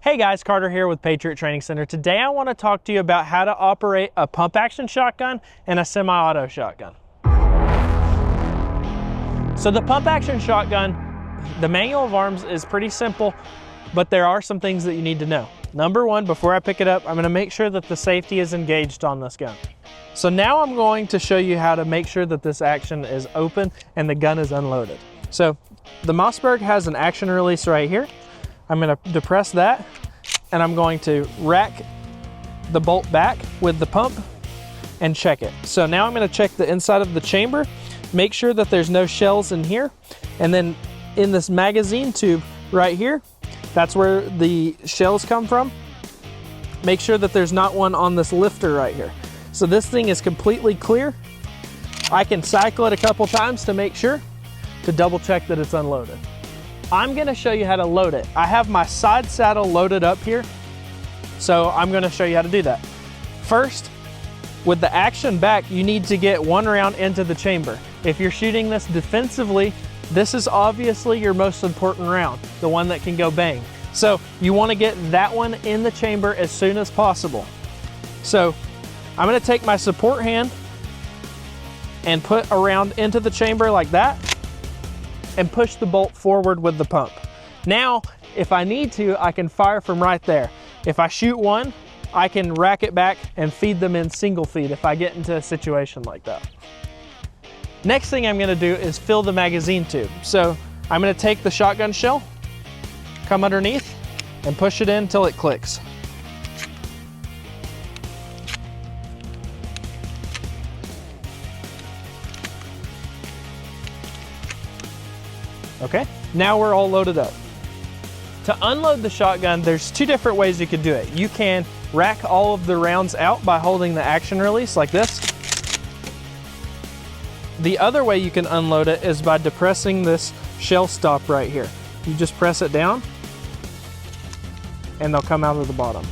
Hey guys, Carter here with Patriot Training Center. Today I want to talk to you about how to operate a pump action shotgun and a semi-auto shotgun. So the pump action shotgun, the manual of arms is pretty simple, but there are some things that you need to know. Number one, before I pick it up, I'm going to make sure that the safety is engaged on this gun. So now I'm going to show you how to make sure that this action is open and the gun is unloaded. So the Mossberg has an action release right here. I'm going to depress that and I'm going to rack the bolt back with the pump and check it. So now I'm going to check the inside of the chamber, make sure that there's no shells in here, and then in this magazine tube right here, that's where the shells come from. Make sure that there's not one on this lifter right here. So this thing is completely clear. I can cycle it a couple times to make sure, to double check that it's unloaded. I'm gonna show you how to load it. I have my side saddle loaded up here, so I'm gonna show you how to do that. First, with the action back, you need to get one round into the chamber. If you're shooting this defensively, this is obviously your most important round, the one that can go bang. So you wanna get that one in the chamber as soon as possible. So I'm gonna take my support hand and put a round into the chamber like that, and push the bolt forward with the pump. Now, if I need to, I can fire from right there. If I shoot one, I can rack it back and feed them in single feed if I get into a situation like that. Next thing I'm gonna do is fill the magazine tube. So I'm gonna take the shotgun shell, come underneath, and push it in until it clicks. Okay, now we're all loaded up. To unload the shotgun, there's two different ways you could do it. You can rack all of the rounds out by holding the action release like this. The other way you can unload it is by depressing this shell stop right here. You just press it down and they'll come out of the bottom.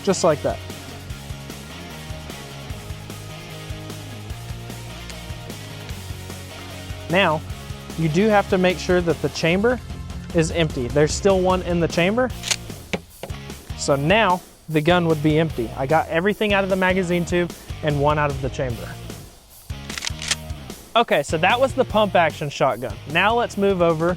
Just like that. Now, you do have to make sure that the chamber is empty. There's still one in the chamber. So now the gun would be empty. I got everything out of the magazine tube and one out of the chamber. Okay, so that was the pump action shotgun. Now let's move over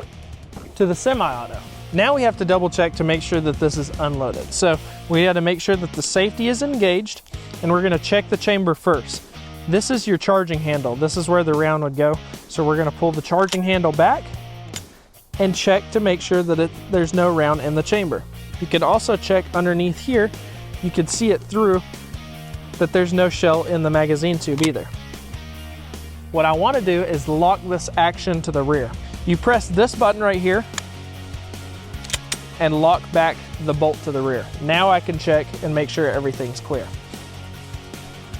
to the semi-auto. Now we have to double check to make sure that this is unloaded. So we got to make sure that the safety is engaged, and we're going to check the chamber first. This is your charging handle. This is where the round would go. So we're going to pull the charging handle back and check to make sure that there's no round in the chamber. You can also check underneath here. You can see it through that there's no shell in the magazine tube either. What I want to do is lock this action to the rear. You press this button right here and lock back the bolt to the rear. Now I can check and make sure everything's clear.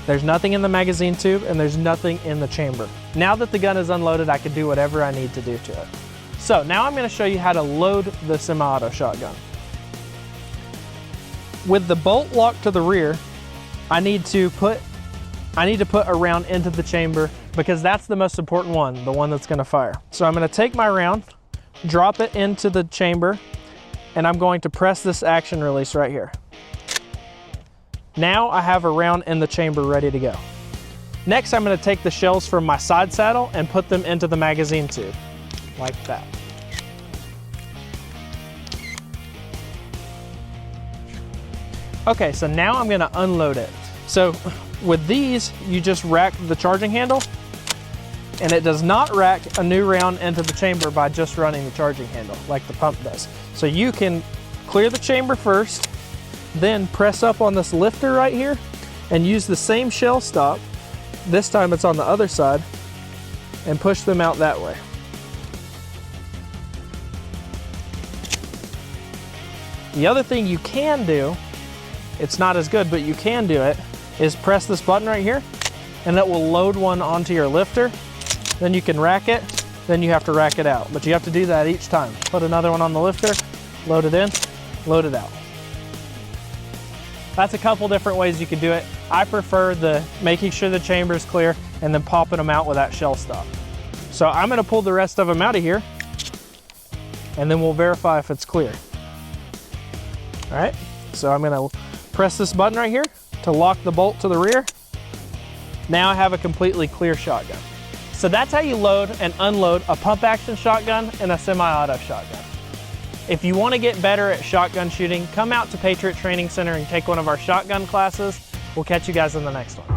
There's nothing in the magazine tube and there's nothing in the chamber. Now that the gun is unloaded, I can do whatever I need to do to it. So now I'm gonna show you how to load the semi-auto shotgun. With the bolt locked to the rear, I need to put a round into the chamber because that's the most important one, the one that's gonna fire. So I'm gonna take my round, drop it into the chamber, and I'm going to press this action release right here. Now I have a round in the chamber ready to go. Next, I'm going to take the shells from my side saddle and put them into the magazine tube, like that. Okay, so now I'm going to unload it. So with these, you just rack the charging handle, and it does not rack a new round into the chamber by just running the charging handle like the pump does. So you can clear the chamber first, then press up on this lifter right here and use the same shell stop, this time it's on the other side, and push them out that way. The other thing you can do, it's not as good, but you can do it, is press this button right here and it will load one onto your lifter. Then you can rack it, then you have to rack it out. But you have to do that each time. Put another one on the lifter, load it in, load it out. That's a couple different ways you could do it. I prefer the making sure the chamber is clear and then popping them out with that shell stop. So I'm gonna pull the rest of them out of here and then we'll verify if it's clear. All right, so I'm gonna press this button right here to lock the bolt to the rear. Now I have a completely clear shotgun. So that's how you load and unload a pump action shotgun and a semi-auto shotgun. If you want to get better at shotgun shooting, come out to Patriot Training Center and take one of our shotgun classes. We'll catch you guys in the next one.